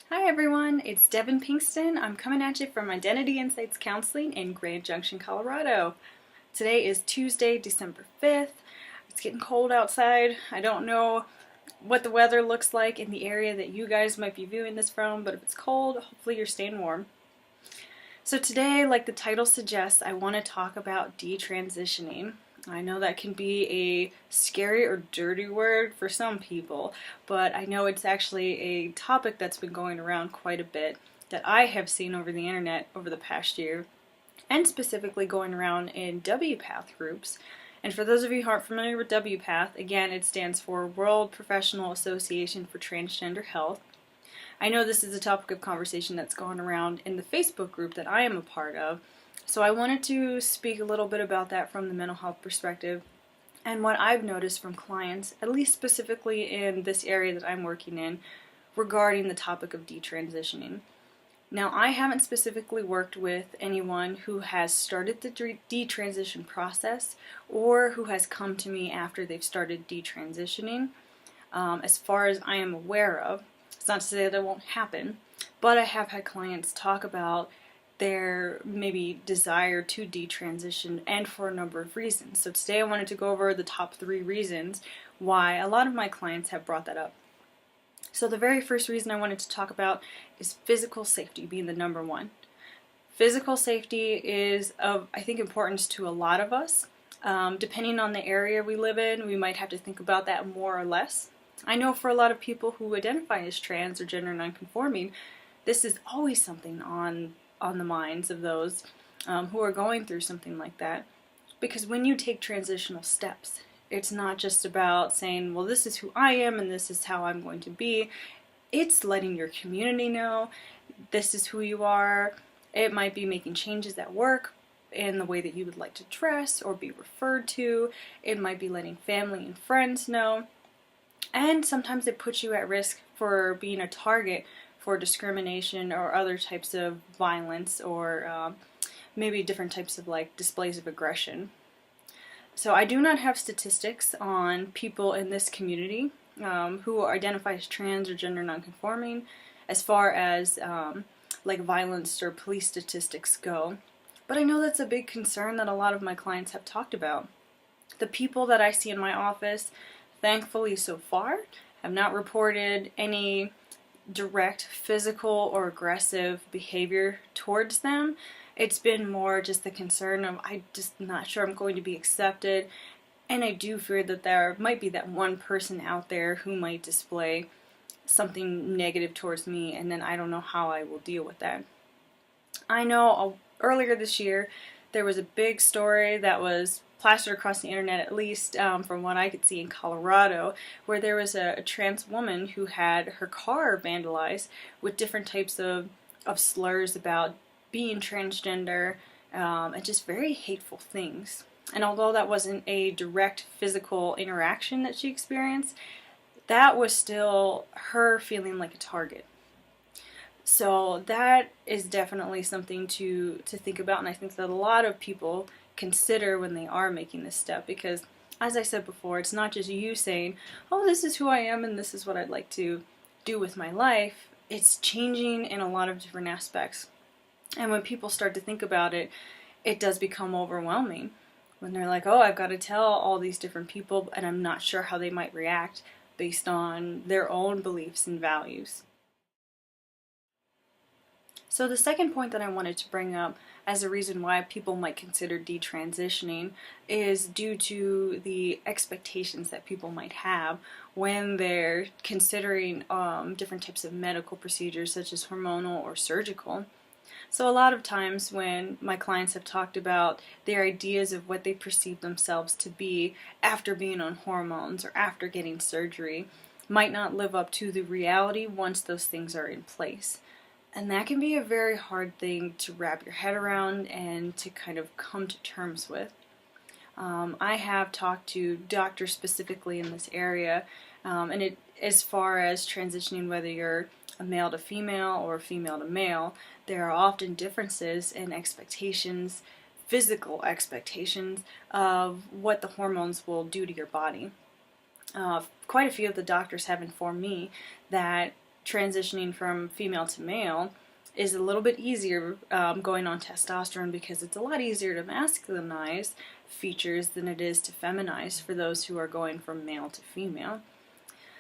Hi everyone, it's Devin Pinkston. I'm coming at you from Identity Insights Counseling in Grand Junction, Colorado. Today is Tuesday, December 5th. It's getting cold outside. I don't know what the weather looks like in the area that you guys might be viewing this from, but if it's cold, hopefully you're staying warm. So today, like the title suggests, I want to talk about detransitioning. I know that can be a scary or dirty word for some people, but I know it's actually a topic that's been going around quite a bit that I have seen over the internet over the past year, and specifically going around in WPATH groups. And for those of you who aren't familiar with WPATH, again, it stands for World Professional Association for Transgender Health. I know this is a topic of conversation that's gone around in the Facebook group that I am a part of, so I wanted to speak a little bit about that from the mental health perspective and what I've noticed from clients, at least specifically in this area that I'm working in, regarding the topic of detransitioning. Now, I haven't specifically worked with anyone who has started the detransition process or who has come to me after they've started detransitioning, as far as I am aware of. It's not to say that it won't happen, but I have had clients talk about their maybe desire to detransition and for a number of reasons. So today I wanted to go over the top 3 reasons why a lot of my clients have brought that up. So the very first reason I wanted to talk about is physical safety being the number one. Physical safety is of, I think, importance to a lot of us. Depending on the area we live in, we might have to think about that more or less. I know for a lot of people who identify as trans or gender nonconforming, this is always something on the minds of those who are going through something like that. Because when you take transitional steps, it's not just about saying, well, this is who I am and this is how I'm going to be. It's letting your community know this is who you are. It might be making changes at work in the way that you would like to dress or be referred to. It might be letting family and friends know. And sometimes it puts you at risk for being a target for discrimination or other types of violence or maybe different types of displays of aggression. So I do not have statistics on people in this community who identify as trans or gender nonconforming as far as violence or police statistics go. But I know that's a big concern that a lot of my clients have talked about. The people that I see in my office, thankfully so far, have not reported any direct physical or aggressive behavior towards them. It's been more just the concern of, I'm just not sure I'm going to be accepted, and I do fear that there might be that one person out there who might display something negative towards me, and then I don't know how I will deal with that. I know earlier this year there was a big story that was plastered across the internet, at least from what I could see in Colorado, where there was a trans woman who had her car vandalized with different types of slurs about being transgender and just very hateful things. And although that wasn't a direct physical interaction that she experienced, that was still her feeling like a target. So that is definitely something to think about, and I think that a lot of people consider when they are making this step, because as I said before, it's not just you saying, oh, this is who I am and this is what I'd like to do with my life. It's changing in a lot of different aspects. And when people start to think about it, it does become overwhelming. When they're like, oh, I've got to tell all these different people and I'm not sure how they might react based on their own beliefs and values. So the second point that I wanted to bring up as a reason why people might consider detransitioning is due to the expectations that people might have when they're considering different types of medical procedures such as hormonal or surgical. So a lot of times when my clients have talked about their ideas of what they perceive themselves to be after being on hormones or after getting surgery might not live up to the reality once those things are in place. And that can be a very hard thing to wrap your head around and to kind of come to terms with. I have talked to doctors specifically in this area, and as far as transitioning, whether you're a male to female or female to male, there are often differences in expectations, physical expectations of what the hormones will do to your body. Quite a few of the doctors have informed me that transitioning from female to male is a little bit easier going on testosterone, because it's a lot easier to masculinize features than it is to feminize for those who are going from male to female.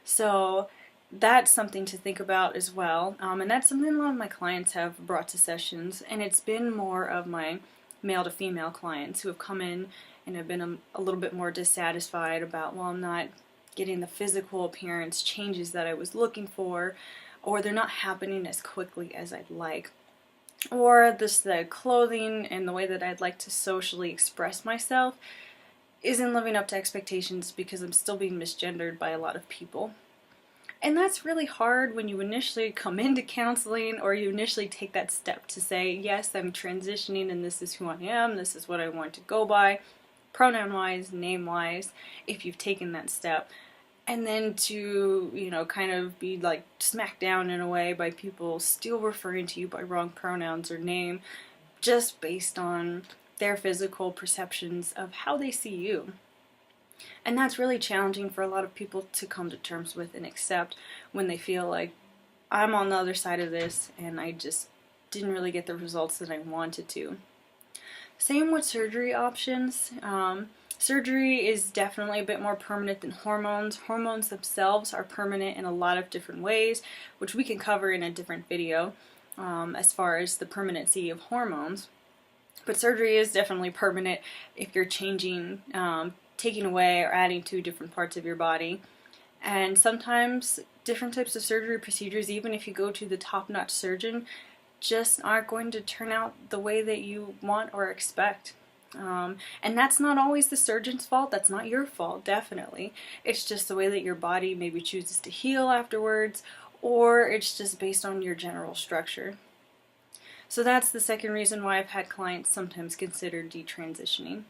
So that's something to think about as well, and that's something a lot of my clients have brought to sessions, and it's been more of my male to female clients who have come in and have been a little bit more dissatisfied about, well, I'm not getting the physical appearance changes that I was looking for, or they're not happening as quickly as I'd like, or the clothing and the way that I'd like to socially express myself isn't living up to expectations because I'm still being misgendered by a lot of people. And that's really hard when you initially come into counseling, or you initially take that step to say, yes, I'm transitioning and this is who I am, this is what I want to go by, pronoun-wise, name-wise, if you've taken that step. And then to, you know, kind of be like smacked down in a way by people still referring to you by wrong pronouns or name, just based on their physical perceptions of how they see you. And that's really challenging for a lot of people to come to terms with and accept, when they feel like, I'm on the other side of this and I just didn't really get the results that I wanted to. Same with surgery options. Surgery is definitely a bit more permanent than hormones. Hormones themselves are permanent in a lot of different ways, which we can cover in a different video as far as the permanency of hormones. But surgery is definitely permanent if you're changing, taking away or adding to different parts of your body. And sometimes different types of surgery procedures, even if you go to the top-notch surgeon, just aren't going to turn out the way that you want or expect. And that's not always the surgeon's fault. That's not your fault, definitely. It's just the way that your body maybe chooses to heal afterwards, or it's just based on your general structure. So that's the second reason why I've had clients sometimes consider detransitioning.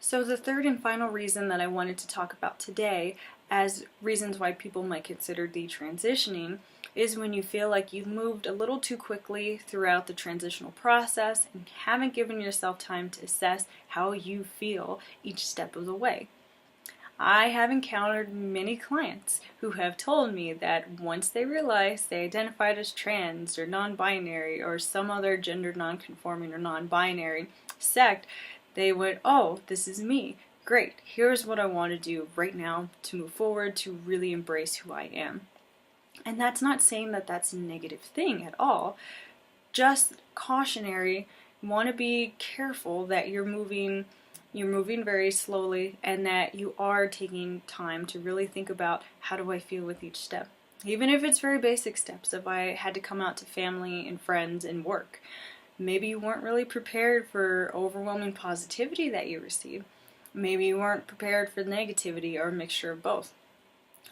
So the third and final reason that I wanted to talk about today as reasons why people might consider detransitioning is when you feel like you've moved a little too quickly throughout the transitional process and haven't given yourself time to assess how you feel each step of the way. I have encountered many clients who have told me that once they realized they identified as trans or non-binary or some other gender non-conforming or non-binary sect, they went, oh, this is me. Great, here's what I want to do right now to move forward, to really embrace who I am. And that's not saying that that's a negative thing at all. Just cautionary, want to be careful that you're moving very slowly, and that you are taking time to really think about, how do I feel with each step? Even if it's very basic steps. If I had to come out to family and friends and work, maybe you weren't really prepared for overwhelming positivity that you received. Maybe you weren't prepared for negativity, or a mixture of both.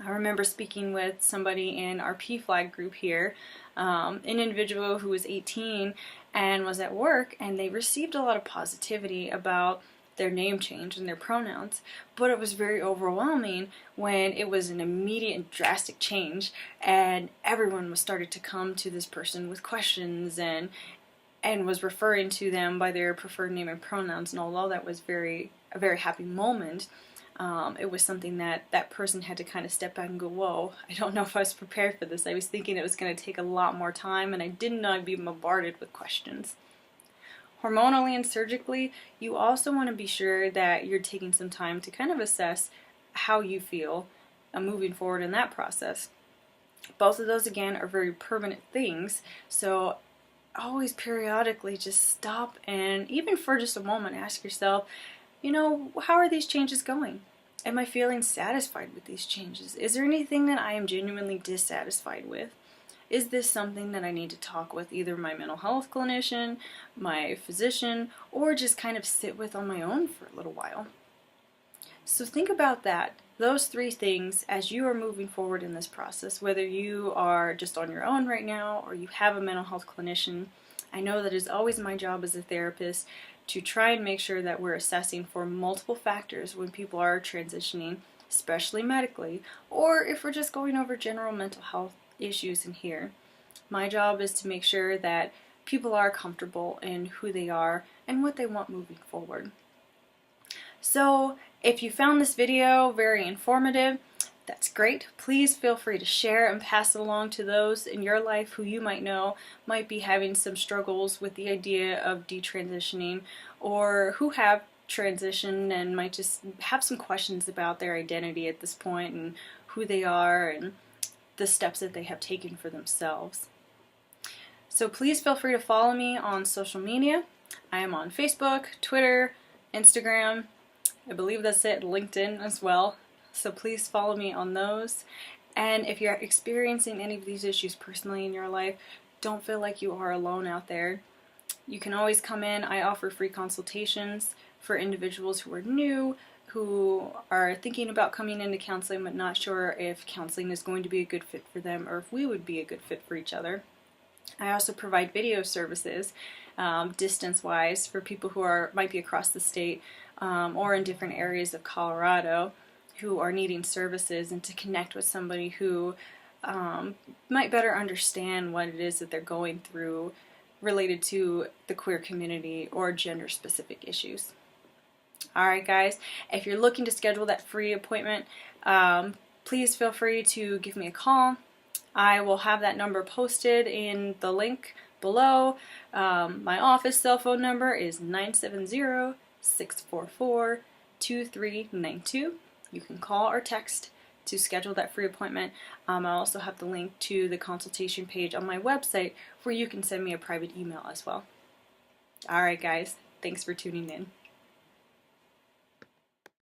I remember speaking with somebody in our P-Flag group here, an individual who was 18 and was at work, and they received a lot of positivity about their name change and their pronouns, but it was very overwhelming when it was an immediate and drastic change, and everyone was started to come to this person with questions and was referring to them by their preferred name and pronouns. And although that was a very happy moment, it was something that person had to kind of step back and go, whoa, I don't know if I was prepared for this. I was thinking it was going to take a lot more time, and I didn't know I'd be bombarded with questions. Hormonally and surgically, you also want to be sure that you're taking some time to kind of assess how you feel moving forward in that process. Both of those, again, are very permanent things, so always periodically just stop and, even for just a moment, ask yourself, how are these changes going? Am I feeling satisfied with these changes? Is there anything that I am genuinely dissatisfied with? Is this something that I need to talk with either my mental health clinician, my physician, or just kind of sit with on my own for a little while? So think about that, those three things, as you are moving forward in this process, whether you are just on your own right now or you have a mental health clinician. I know that it's always my job as a therapist to try and make sure that we're assessing for multiple factors when people are transitioning, especially medically, or if we're just going over general mental health issues in here. My job is to make sure that people are comfortable in who they are and what they want moving forward. So if you found this video very informative, That's great. Please feel free to share and pass it along to those in your life who you might know might be having some struggles with the idea of detransitioning, or who have transitioned and might just have some questions about their identity at this point and who they are and the steps that they have taken for themselves. So please feel free to follow me on social media. I am on Facebook, Twitter, Instagram, I believe that's it, LinkedIn as well. So please follow me on those. And if you're experiencing any of these issues personally in your life, don't feel like you are alone out there. You can always come in. I offer free consultations for individuals who are new, who are thinking about coming into counseling but not sure if counseling is going to be a good fit for them or if we would be a good fit for each other. I also provide video services, distance-wise, for people who might be across the state or in different areas of Colorado, who are needing services, and to connect with somebody who might better understand what it is that they're going through related to the queer community or gender-specific issues. Alright guys, if you're looking to schedule that free appointment, please feel free to give me a call. I will have that number posted in the link below. My office cell phone number is 970-644-2392. You can call or text to schedule that free appointment. I also have the link to the consultation page on my website where you can send me a private email as well. Alright guys, thanks for tuning in.